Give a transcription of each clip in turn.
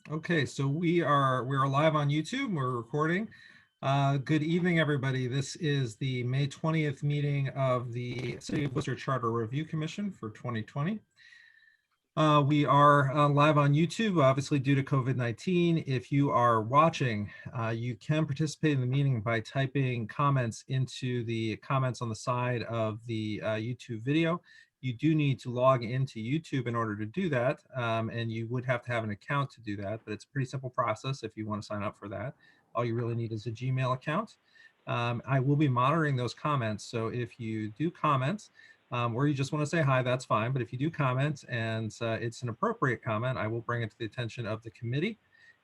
Okay, so we're live on YouTube. We're recording. Good evening, everybody. This is the May 20th meeting of the City of Worcester Charter Review Commission for 2020. We are live on YouTube, obviously due to COVID-19. If you are watching, you can participate in the meeting by typing comments into the comments on the side of the YouTube video. You do need to log into YouTube in order to do that, and you would have to have an account to do that, but it's a pretty simple process if you want to sign up for that. All you really need is a Gmail account. I will be monitoring those comments, so if you do comments, or you just want to say hi, that's fine. But if you do comment and it's an appropriate comment, I will bring it to the attention of the committee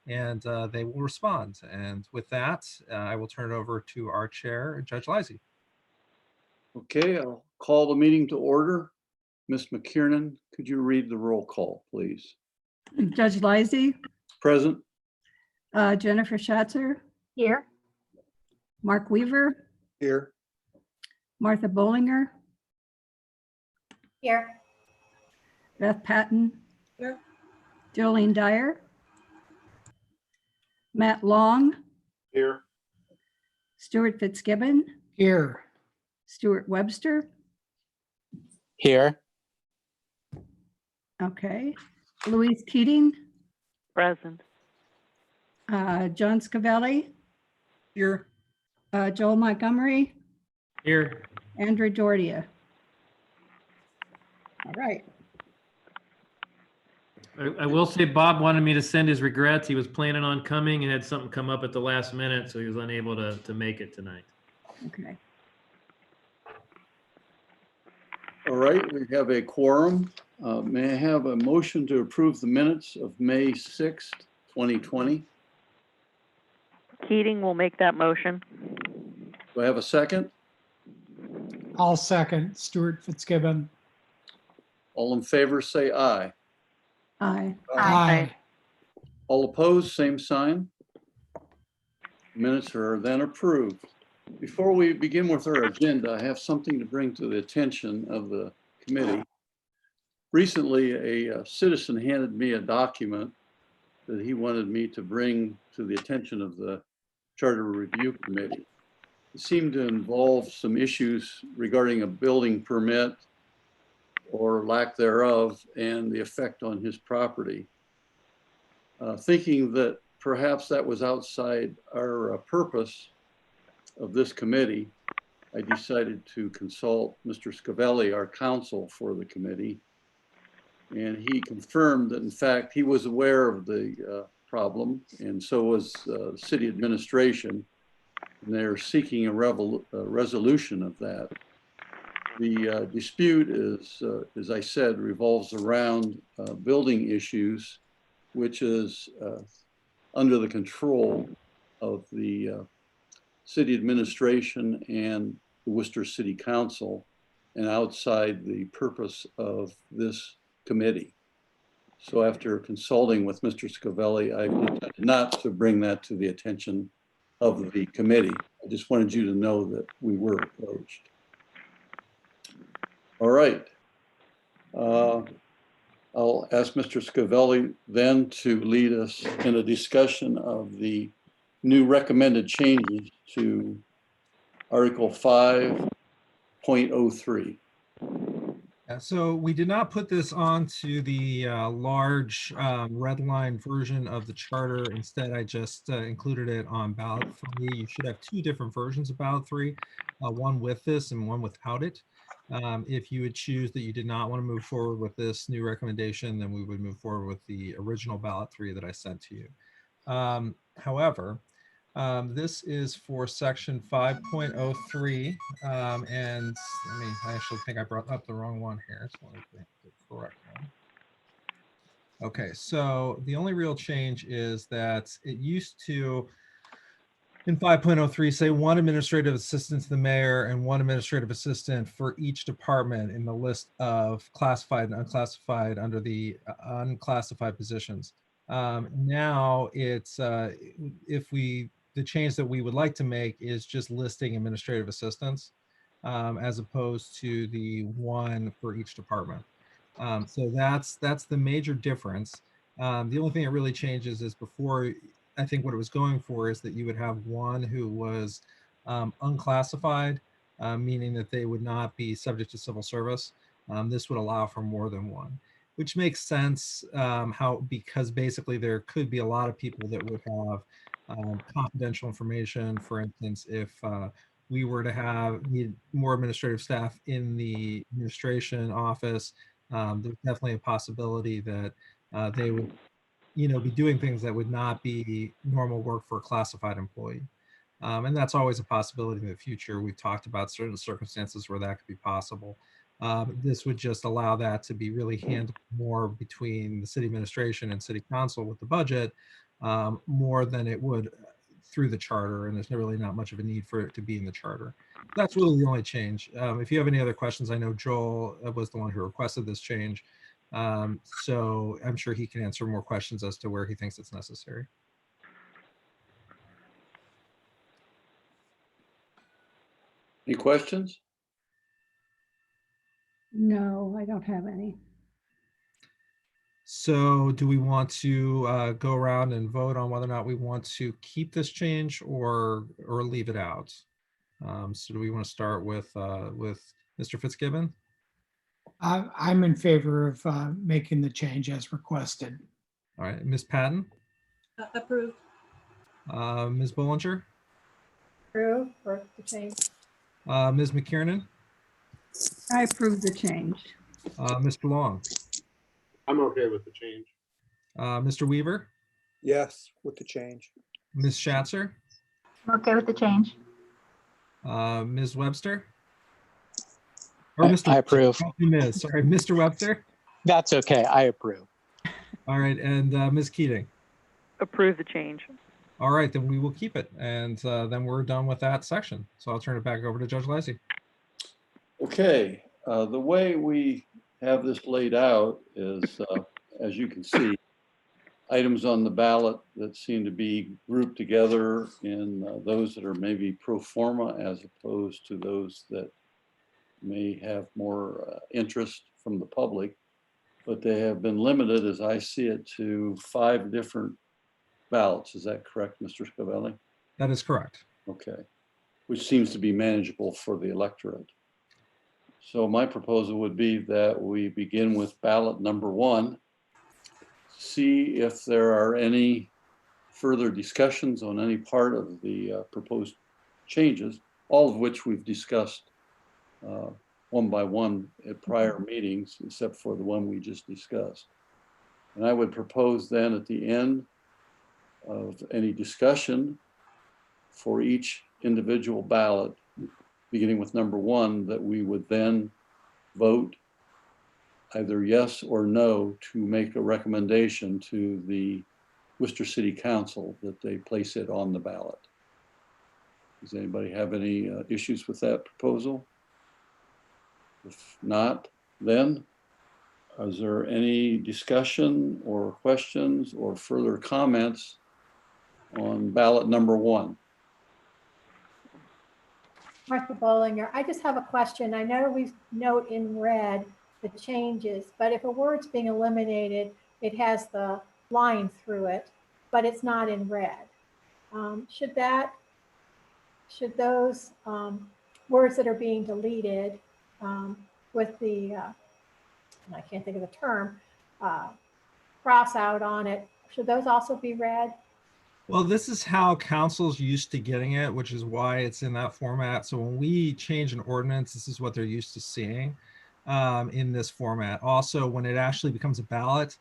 and they will respond. And with that, I will turn it over to our chair, Judge Lizey. Okay, I'll call the meeting to order. Ms. McKiernan, could you read the roll call, please? Judge Lizey, Present. Jennifer Schatzer, Here. Mark Weaver, Here. Martha Bollinger, Here. Beth Patton, Here. Jolene Dyer, Matt Long, Here. Stuart Fitzgibbon, Here. Stuart Webster. Here. Okay. Louise Keating, Present. John Scavelli, Here. Joel Montgomery, Here. Andrew Dordia. All right. I will say Bob wanted me to send his regrets. He was planning on coming and had something come up at the last minute, so he was unable to make it tonight. Okay. All right, we have a quorum. May I have a motion to approve the minutes of May 6th, 2020? Keating will make that motion. Do I have a second? I'll second Stuart Fitzgibbon. All in favor, say aye. Aye. Aye. All opposed, same sign. Minutes are then approved. Before we begin with our agenda, I have something to bring to the attention of the committee. Recently, a citizen handed me a document that he wanted me to bring to the attention of the Charter Review Committee. It seemed to involve some issues regarding a building permit or lack thereof and the effect on his property. Thinking that perhaps that was outside our purpose of this committee, I decided to consult Mr. Scavelli, our counsel for the committee. And he confirmed that in fact, he was aware of the problem, and so was city administration. And they're seeking a resolution of that. The dispute is, as I said, revolves around building issues, which is under the control of the city administration and the Worcester City Council, and outside the purpose of this committee. So after consulting with Mr. Scavelli, I decided not to bring that to the attention of the committee. I just wanted you to know that we were approached. All right. I'll ask Mr. Scavelli then to lead us in a discussion of the new recommended changes to Article 5.03. So we did not put this onto the large red line version of the charter. Instead, I just included it on ballot 3. You should have two different versions of ballot 3, one with this and one without it. If you would choose that you did not want to move forward with this new recommendation, then we would move forward with the original ballot 3 that I sent to you. However, this is for section 5.03, and I actually think I brought up the wrong one here. So let me think the correct one. Okay, so the only real change is that it used to, in 5.03, say one administrative assistant to the mayor and one administrative assistant for each department in the list of classified and unclassified under the unclassified positions. Now it's, the change that we would like to make is just listing administrative assistants as opposed to the one for each department. So that's the major difference. The only thing that really changes is before, I think what it was going for is that you would have one who was unclassified, meaning that they would not be subject to civil service. This would allow for more than one, which makes sense because basically there could be a lot of people that would have confidential information. For instance, if we were to need more administrative staff in the administration office, there's definitely a possibility that they would, be doing things that would not be normal work for a classified employee. And that's always a possibility in the future. We've talked about certain circumstances where that could be possible. This would just allow that to be really handled more between the city administration and city council with the budget, more than it would through the charter. And there's really not much of a need for it to be in the charter. That's really the only change. If you have any other questions, I know Joel was the one who requested this change. So I'm sure he can answer more questions as to where he thinks it's necessary. Any questions? No, I don't have any. So do we want to go around and vote on whether or not we want to keep this change or leave it out? So do we want to start with Mr. Fitzgibbon? I'm in favor of making the change as requested. All right, Ms. Patton, Approve. Ms. Bollinger, Approve for the change. Ms. McKiernan, I approve the change. Mr. Long, I'm okay with the change. Mr. Weaver, Yes, with the change. Ms. Schatzer, I'm okay with the change. Ms. Webster? Or Mr. I approve. Ms. Sorry, Mr. Webster. That's okay. I approve. All right, and Ms. Keating. Approve the change. All right, then we will keep it, and then we're done with that section. So I'll turn it back over to Judge Lizey. Okay, the way we have this laid out is, as you can see, items on the ballot that seem to be grouped together in those that are maybe pro forma as opposed to those that may have more interest from the public, but they have been limited, as I see it, to 5 different ballots. Is that correct, Mr. Scavelli? That is correct. Okay, which seems to be manageable for the electorate. So my proposal would be that we begin with ballot number 1, see if there are any further discussions on any part of the proposed changes, all of which we've discussed one by one at prior meetings, except for the one we just discussed. And I would propose then at the end of any discussion for each individual ballot, beginning with number 1, that we would then vote either yes or no to make a recommendation to the Worcester City Council that they place it on the ballot. Does anybody have any issues with that proposal? If not, then is there any discussion or questions or further comments on ballot number 1? Martha Bollinger, I just have a question. I know we note in red the changes, but if a word's being eliminated, it has the line through it, but it's not in red. Should those words that are being deleted with the, I can't think of the term, cross out on it, should those also be read? Well, this is how council's used to getting it, which is why it's in that format. So when we change an ordinance, this is what they're used to seeing in this format. Also, when it actually becomes a ballot,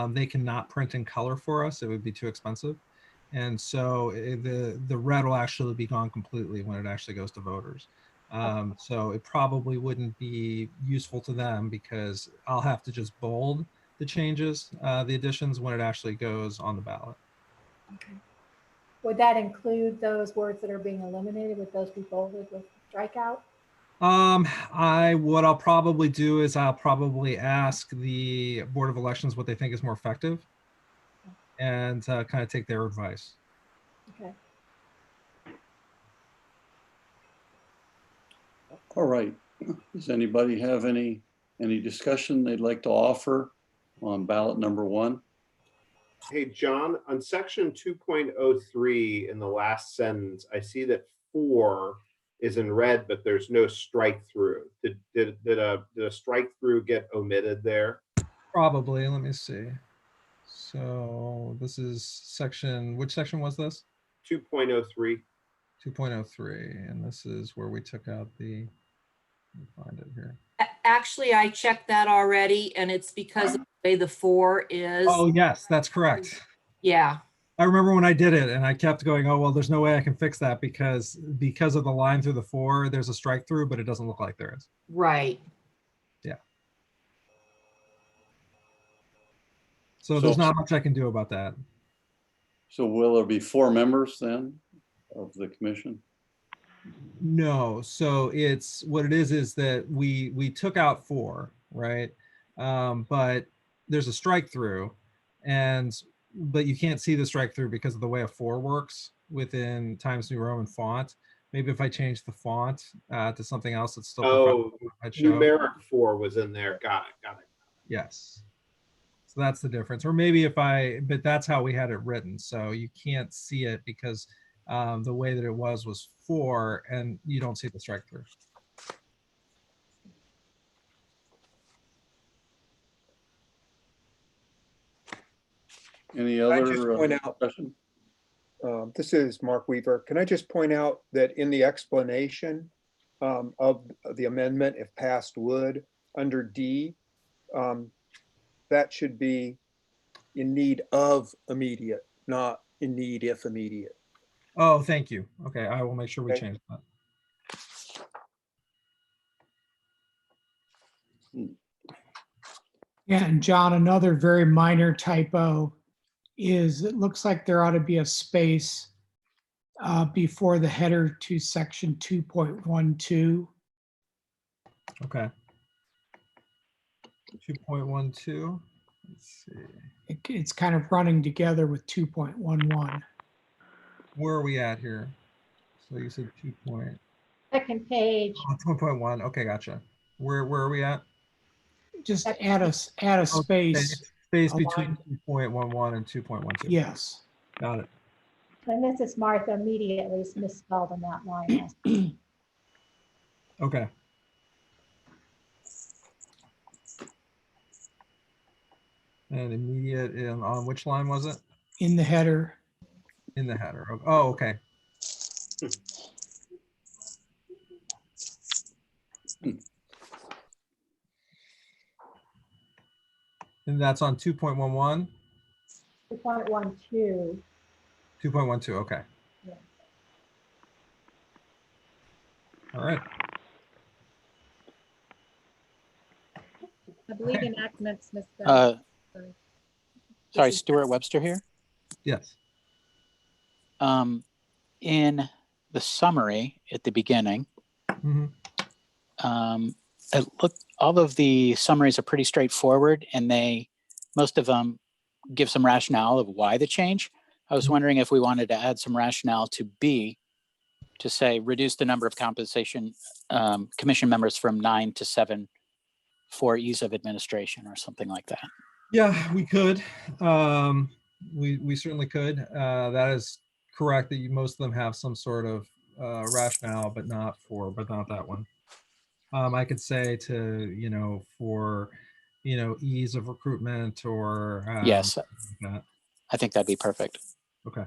they cannot print in color for us. It would be too expensive. And so the red will actually be gone completely when it actually goes to voters. So it probably wouldn't be useful to them because I'll have to just bold the changes, the additions when it actually goes on the ballot. Okay. Would that include those words that are being eliminated? Would those be bolded with strikeout? What I'll probably do is I'll probably ask the Board of Elections what they think is more effective and kind of take their advice. Okay. All right. Does anybody have any discussion they'd like to offer on ballot number 1? Hey, John, on section 2.03 in the last sentence, I see that 4 is in red, but there's no strike through. Did a strike through get omitted there? Probably, let me see. So this is section, which section was this? 2.03. 2.03, and this is where we took out the, let me find it here. Actually, I checked that already, and it's because of the way the 4 is. Oh, yes, that's correct. Yeah, I remember when I did it and I kept going, oh, well, there's no way I can fix that because of the line through the 4, there's a strike through, but it doesn't look like there is. right. So there's not much I can do about that. So will there be 4 members then of the commission? No, so it's, what it is that we took out 4, right? But there's a strike through, but you can't see the strike through because of the way a 4 works within Times New Roman font. Maybe if I change the font to something else that's still Oh, I'd show. numeric 4 was in there. Got it. Yes. So that's the difference. Or maybe but that's how we had it written. So you can't see it because the way that it was 4 and you don't see the strike through. Any Can I just other point out- discussion? This is Mark Weaver. Can I just point out that in the explanation of the amendment, if passed would, under D, that should be in need of immediate, not in need if immediate. Oh, thank you. Okay, I will make sure we Okay. change that. Yeah, and John, another very minor typo is it looks like there ought to be a space before the header to section 2.12. Okay. 2.12. Let's see. It's kind of running together with 2.11. Where are we at here? So you said 2.1. Second page. 2.1. Okay, gotcha. Where are we at? Just add a space. Space a between line. 2.11 and 2.12. Yes. Got it. And this is Martha immediately is misspelled in that line. Okay. And immediate on which line was it? In the header. In the header. Oh, okay. And that's on 2.11? 2.12. 2.12, okay. Yeah. All right. I believe enactments, Ms. Sorry, Stuart Webster here. Yes. In the summary at the beginning, Mhm. all of the summaries are pretty straightforward, and most of them give some rationale of why the change. I was wondering if we wanted to add some rationale to B, to say reduce the number of compensation commission members from 9 to 7 for ease of administration or something like that. Yeah, we could. We certainly could. That is correct that most of them have some sort of rationale, but not that one. I could say for ease of recruitment or Yes, like that. I think that'd be perfect. Okay.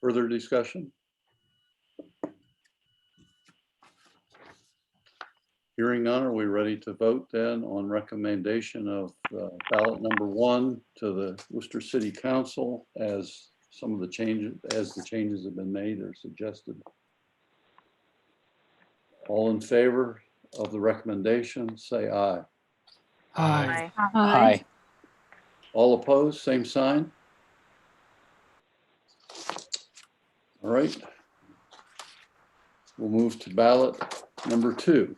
Further discussion? Hearing none, are we ready to vote then on recommendation of ballot number 1 to the Worcester City Council as the changes have been made or suggested? All in favor of the recommendation, say aye. Aye. Aye. All opposed, same sign. All right. We'll move to ballot number 2.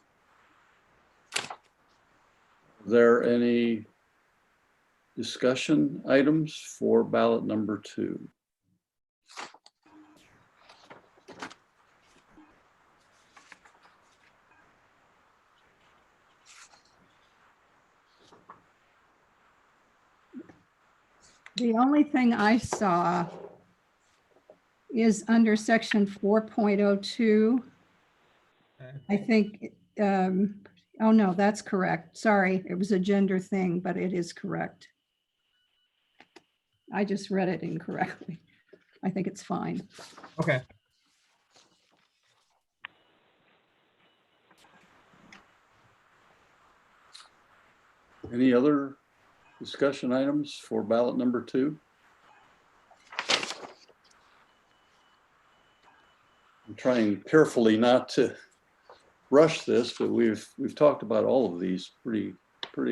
Are there any discussion items for ballot number 2? The only thing I saw is under section 4.02. Okay. I think, oh no, that's correct. Sorry, it was a gender thing, but it is correct. I just read it incorrectly. I think it's fine. Okay. Any other discussion items for ballot number 2? I'm trying carefully not to rush this, but we've talked about all of these pretty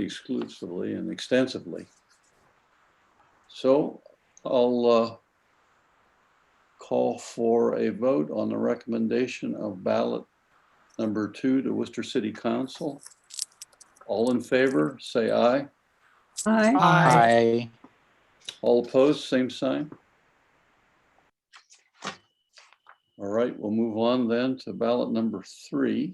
exclusively and extensively. So I'll call for a vote on the recommendation of ballot number 2 to Worcester City Council. All in favor, say aye. Aye. Aye. All opposed, same sign. All right, we'll move on then to ballot number 3,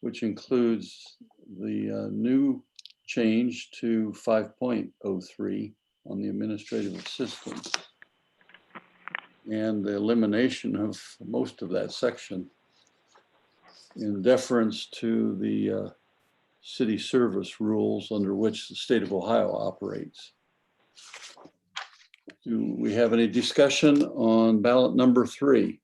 which includes the new change to 5.03 on the administrative assistant and the elimination of most of that section in deference to the city service rules under which the state of Ohio operates. Do we have any discussion on ballot number 3?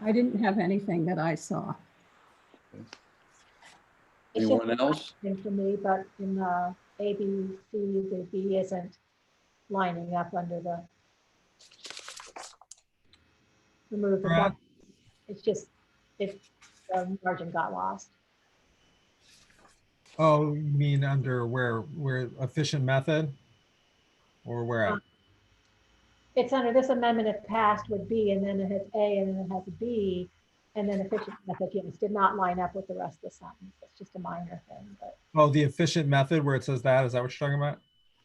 I didn't have anything that I saw. It's Anyone just else? to me, but in the A, B, C, the B isn't lining up under the remove the Brad? mark. It's just, the margin got lost. Oh, you mean under where efficient method? Or where at? It's under this amendment, if passed, would be, and then it has A, and then it has a B, and then efficient method, yes, did not line up with the rest of the sentence. It's just a minor thing, but Oh, the efficient method where it says that, is that what you're talking about?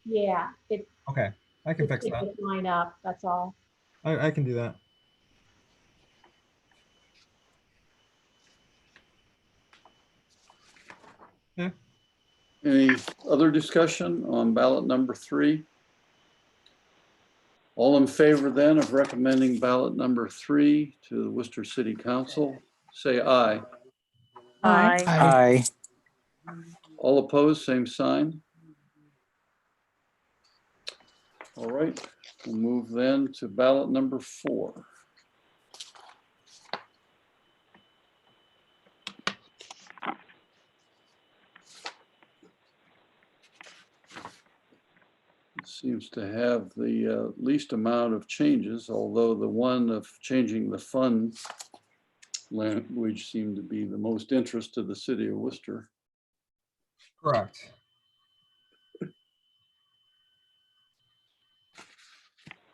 yeah, it Okay, I can fix that. didn't line up, that's all. I can do that. Any other discussion on ballot number 3? All in favor then of recommending ballot number 3 to the Worcester City Council, say aye. Aye. Aye. All opposed, same sign. All right, we'll move then to ballot number 4. It seems to have the least amount of changes, although the one of changing the fund language seemed to be the most interest to the city of Worcester. Correct.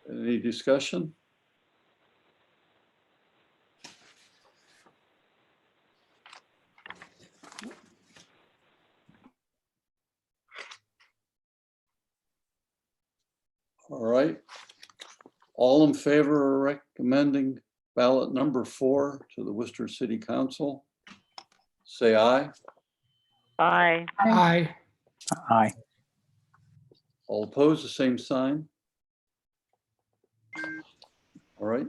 Any discussion? All right. All in favor of recommending ballot number 4 to the Worcester City Council, say aye. Aye. Aye. Aye. All opposed, the same sign. All right.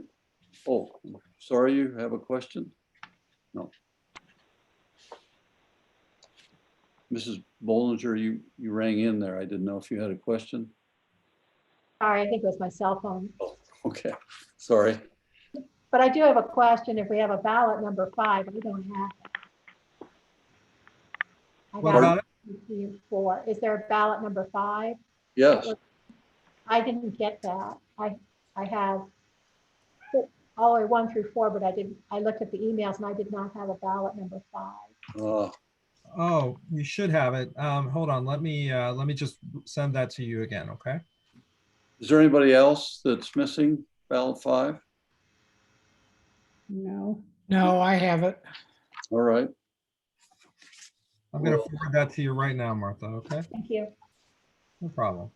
Oh, sorry, you have a question? No. Mrs. Bollinger, you rang in there. I didn't know if you had a question. Sorry, I think it was my cell phone. Okay, sorry. But I do have a question. If we have a ballot number 5, we don't have it. I What got about it? 4. Is there a ballot number 5? Yes, I didn't get that. I have all the way 1 through 4, but I looked at the emails and I did not have a ballot number 5. Oh, you should have it. Hold on, let me just send that to you again, okay? is there anybody else that's missing ballot 5? No. No, I have it. All right, I'm gonna forward that to you right now, Martha, okay? Thank you. No problem.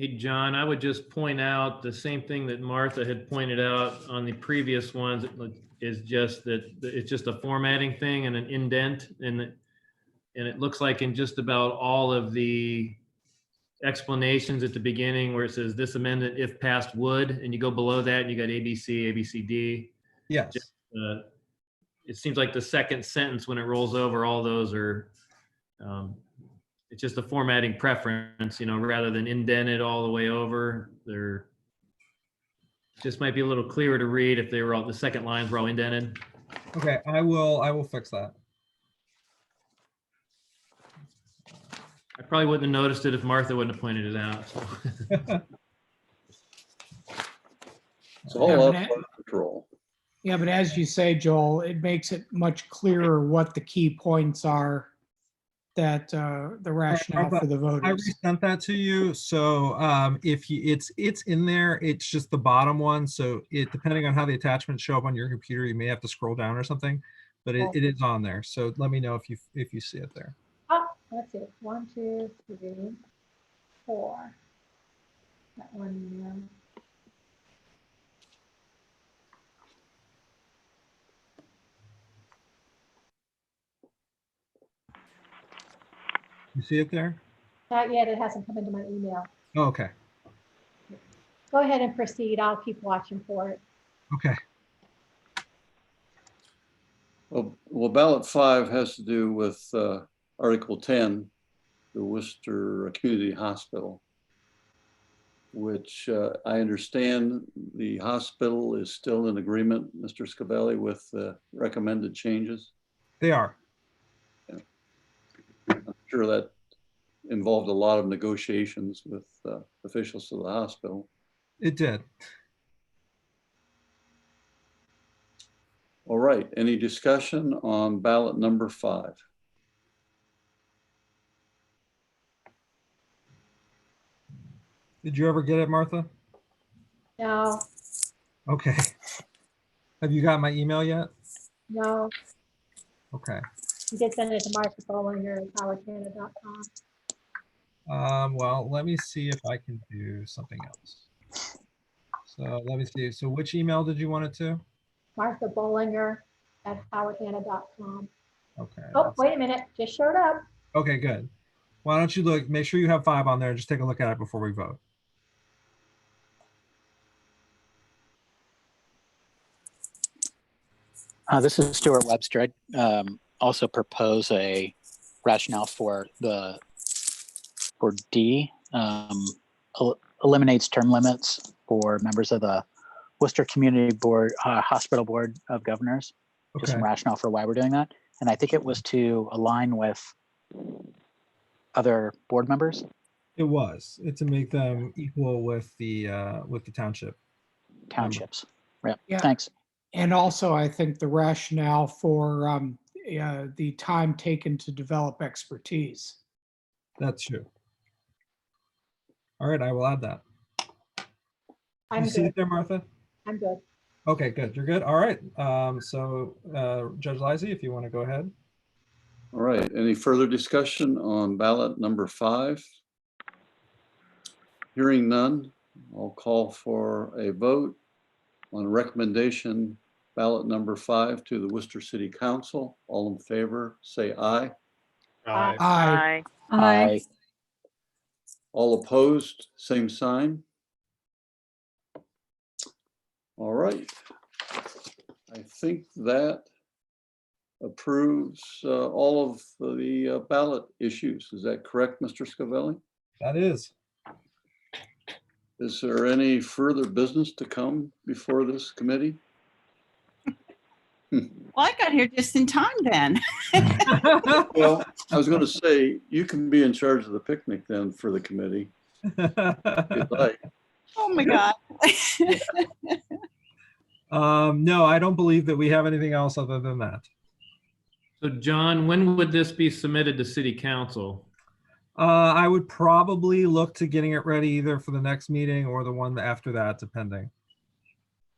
Hey, John, I would just point out the same thing that Martha had pointed out on the previous ones, is just that it's just a formatting thing and an indent, and it looks like in just about all of the explanations at the beginning where it says this amendment, if passed, would, and you go below that and you got ABC, ABCD. Yes. It seems like the second sentence, when it rolls over, all those are, it's just a formatting preference, rather than indented all the way over. They're just might be a little clearer to read if they were all, the second lines were all indented. Okay, I will fix that. I probably wouldn't have noticed it if Martha wouldn't have pointed it out. So. It's all Yeah, up but for control. Yeah, but as you say, Joel, it makes it much clearer what the key points are that the rationale for the vote I is. resent that to you. So if you, it's in there, it's just the bottom one. So it, depending on how the attachments show up on your computer, you may have to scroll down or something, but it is on there. So let me know if you see it there. Oh, that's it. 1, 2, 3, 4. That one. You see it there? Not yet. It hasn't come into my email. Oh, okay. Go ahead and proceed. I'll keep watching for it. Okay. Well, ballot 5 has to do with Article 10, the Worcester Community Hospital, which I understand the hospital is still in agreement, Mr. Scavelli, with the recommended changes. They are. I'm sure that involved a lot of negotiations with officials of the hospital. It did. All right, any discussion on ballot number 5? Did you ever get it, Martha? No, Okay. Have you got my email yet? no. Okay. You did send it to Martha Bollinger at howardhanna.com. Well, let me see if I can do something else. So let me see. So which email did you want it to? Martha Bollinger at howardhanna.com. Okay. Oh, wait a minute. Just showed up. Okay, good. Why don't you look, make sure you have 5 on there and just take a look at it before we vote. This is Stuart Webster. I'd also propose a rationale for D, eliminates term limits for members of the Worcester Community Board, Hospital Board of Governors. Just Okay. some rationale for why we're doing that. And I think it was to align with other board members. It was. It's to make them equal with the township. Townships. Right. Yeah. Thanks. And also, I think the rationale for the time taken to develop expertise. That's true. All right, I will add that. I'm You see good. it there, Martha? I'm good. Okay, good. You're good. All right. So Judge Lizey, if you want to go ahead. All right, any further discussion on ballot number 5? Hearing none, I'll call for a vote on recommendation ballot number 5 to the Worcester City Council. All in favor, say aye. Aye. Aye. Aye. All opposed, same sign. All right. I think that approves all of the ballot issues. Is that correct, Mr. Scavelli? That is. Is there any further business to come before this committee? Well, I got here just in time then. Well, I was going to say, you can be in charge of the picnic then for the committee. If you'd like. Oh my God. No, I don't believe that we have anything else other than that. So John, when would this be submitted to City Council? I would probably look to getting it ready either for the next meeting or the one after that, depending.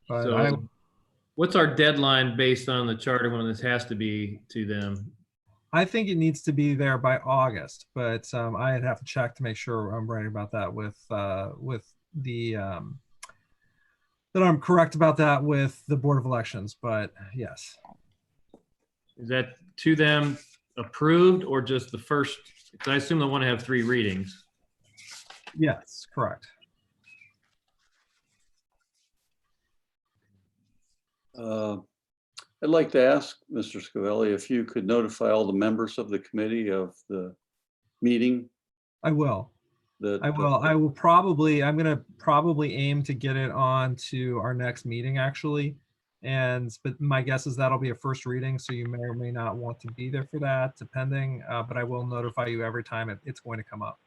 But So what's our deadline based on the charter when this has to be to them? I think it needs to be there by August, but I'd have to check to make sure I'm right about that with the that I'm correct about that with the Board of Elections. But yes, Is that to them approved or just the first? Because I assume they want to have 3 readings. yes, correct. I'd like to ask Mr. Scavelli if you could notify all the members of the committee of the meeting. I will. That I will. I will probably. I'm going to probably aim to get it on to our next meeting, actually. But my guess is that'll be a first reading, so you may or may not want to be there for that, depending. But I will notify you every time it's going to come up.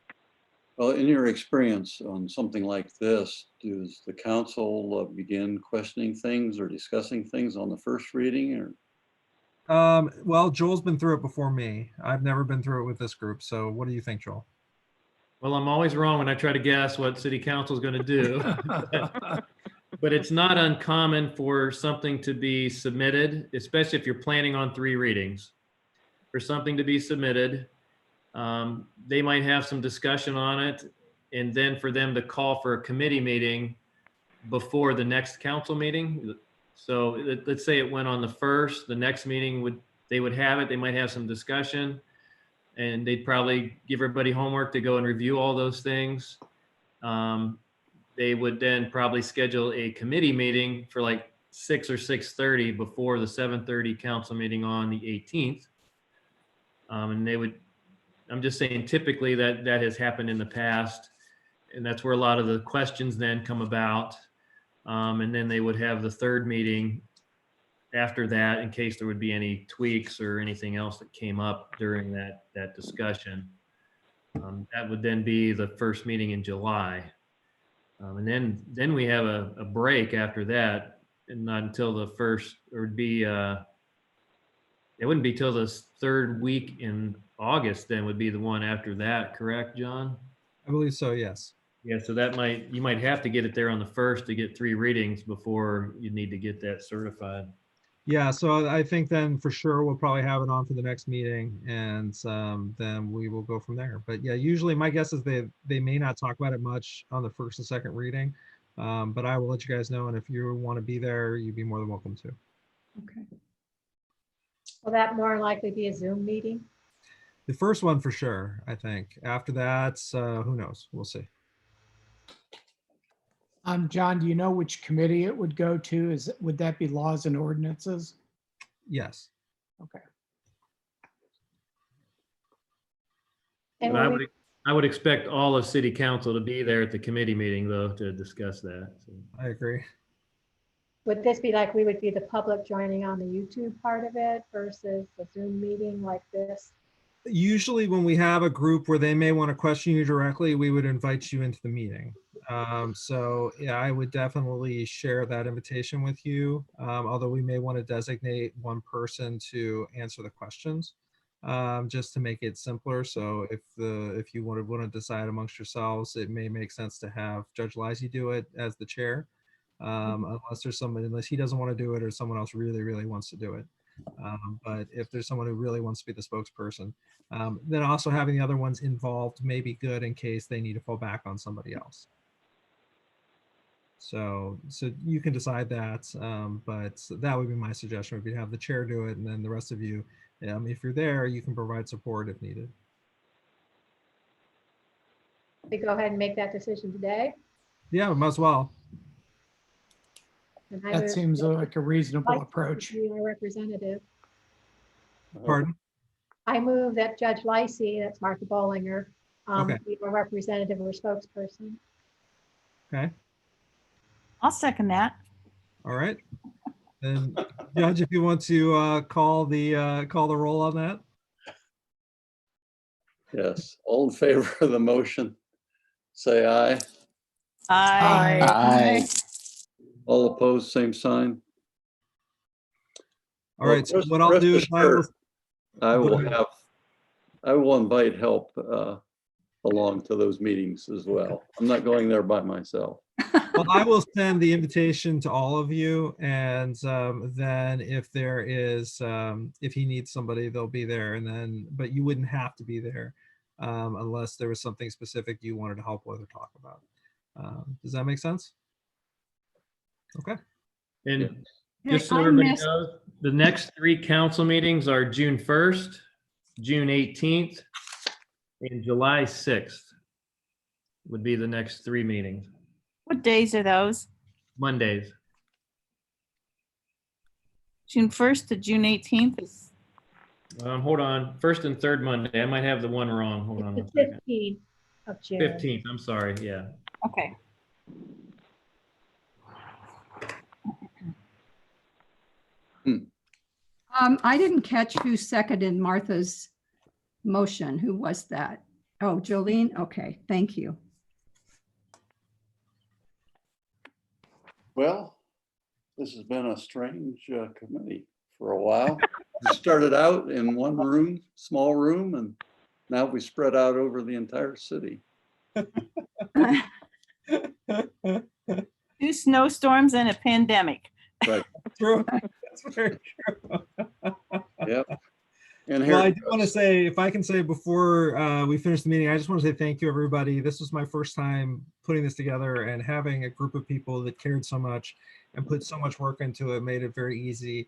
Well, in your experience on something like this, does the council begin questioning things or discussing things on the first reading, or? Well, Joel's been through it before me. I've never been through it with this group. So what do you think, Joel? Well, I'm always wrong when I try to guess what city council is going to do. But it's not uncommon for something to be submitted, especially if you're planning on 3 readings. For something to be submitted, they might have some discussion on it, and then for them to call for a committee meeting before the next council meeting. So let's say it went on the 1st, the next meeting they would have it, they might have some discussion, and they'd probably give everybody homework to go and review all those things. They would then probably schedule a committee meeting for like 6 or 6:30 before the 7:30 council meeting on the 18th. And they would, I'm just saying, typically that has happened in the past, and that's where a lot of the questions then come about. And then they would have the 3rd meeting after that in case there would be any tweaks or anything else that came up during that discussion. That would then be the first meeting in July. And then we have a break after that, and not until the first, or it'd be, it wouldn't be till the 3rd week in August, then would be the one after that, correct, John? I believe so, yes. Yeah, so you might have to get it there on the 1st to get 3 readings before you need to get that certified. Yeah, so I think then for sure we'll probably have it on for the next meeting, and then we will go from there. But yeah, usually my guess is they may not talk about it much on the 1st and 2nd reading, but I will let you guys know. And if you want to be there, you'd be more than welcome to. Okay. Will that more likely be a Zoom meeting? The first one for sure, I think. After that, who knows? We'll see. John, do you know which committee it would go to? Would that be laws and ordinances? Yes. Okay. And But will we- I would expect all of city council to be there at the committee meeting, though, to discuss that. So. I agree. would this be like we would be the public joining on the YouTube part of it versus the Zoom meeting like this? Usually when we have a group where they may want to question you directly, we would invite you into the meeting. So yeah, I would definitely share that invitation with you, although we may want to designate one person to answer the questions, just to make it simpler. So if you want to decide amongst yourselves, it may make sense to have Judge Lizzie do it as the chair, unless he doesn't want to do it or someone else really wants to do it. But if there's someone who really wants to be the spokesperson, then also having the other ones involved may be good in case they need to fall back on somebody else. So you can decide that, but that would be my suggestion, would be to have the chair do it, and then the rest of you, if you're there, you can provide support if needed. We go ahead and make that decision today. Yeah, might as well. And I That would seems like a reasonable like to approach. be our representative. Pardon? I move that Judge Lacey, that's Martha Bollinger, Okay. be a representative or spokesperson. Okay. I'll second that. All right. Then Judge, if you want to call the roll on that. Yes, all in favor of the motion, say aye. Aye. Aye. All opposed, same sign. All right, so what I'll do is I will invite help along to those meetings as well. I'm not going there by myself. Well, I will send the invitation to all of you, and then if there is, if he needs somebody, they'll be there, and then, but you wouldn't have to be there unless there was something specific you wanted to help with or talk about. Does that make sense? Okay. And Hey, just so I everybody missed- knows, the next 3 council meetings are June 1st, June 18th, and July 6th would be the next 3 meetings, What days are those? Mondays. June 1st to June 18th is, Hold on, 1st and 3rd Monday. I might have the one wrong. Hold on It's one the second. 15th of June. 15th, I'm sorry, yeah. okay. I didn't catch who seconded Martha's motion. Who was that? Oh, Jolene? Okay, thank you. Well, this has been a strange committee for a while. We started out in one room, small room, and now we spread out over the entire city. 2 snowstorms and a pandemic. True. That's very true. Yep. And Well, I here, do want to say, if I can say before we finish the meeting, I just want to say thank you, everybody. This was my first time putting this together, and having a group of people that cared so much and put so much work into it made it very easy.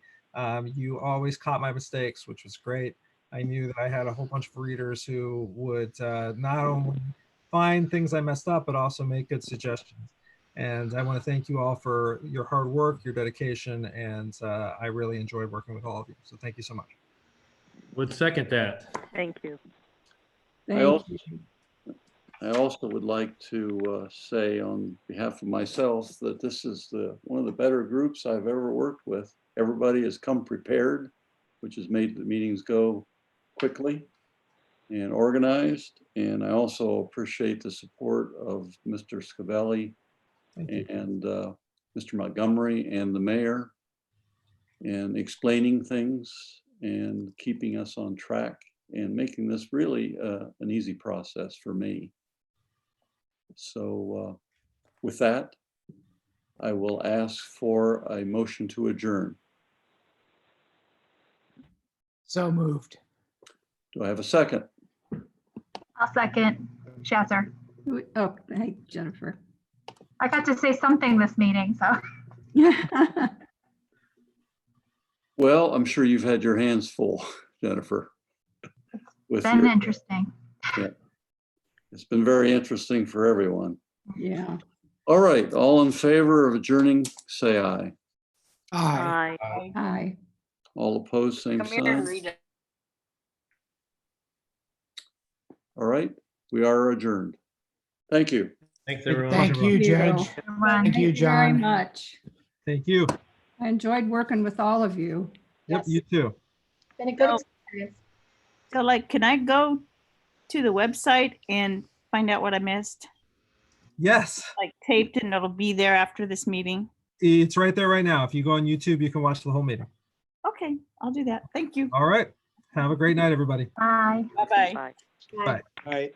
You always caught my mistakes, which was great. I knew that I had a whole bunch of readers who would not only find things I messed up, but also make good suggestions. And I want to thank you all for your hard work, your dedication, and I really enjoyed working with all of you. So thank you so much. Would second that. Thank you. I Thank also, you. I also would like to say on behalf of myself that this is one of the better groups I've ever worked with. Everybody has come prepared, which has made the meetings go quickly and organized. And I also appreciate the support of Mr. Scavelli and Mr. Montgomery and the mayor, and explaining things and keeping us on track and making this really an easy process for me. So with that, I will ask for a motion to adjourn. So moved. Do I have a second? I'll second. Shatzer. Oh, hey, Jennifer. I got to say something this meeting, so. Well, I'm sure you've had your hands full, Jennifer. With Been your, interesting. it's been very interesting for everyone. Yeah. All right, all in favor of adjourning, say aye. Aye. Aye. Aye. All opposed, same Come here and sign. read it. All right, we are adjourned. Thank you. Thanks, everyone. Thank you, Thank you. Judge. Everyone. Thank you, Very John. much. Thank you. I enjoyed working with all of you. Yep, Yes. you too. Been a good No. experience. So like, can I go to the website and find out what I missed? Yes, Like taped and it'll be there after this meeting? it's right there right now. If you go on YouTube, you can watch the whole meeting. Okay, I'll do that. Thank you. All right. Have a great night, everybody. Bye. Bye-bye. Bye. Bye. All right.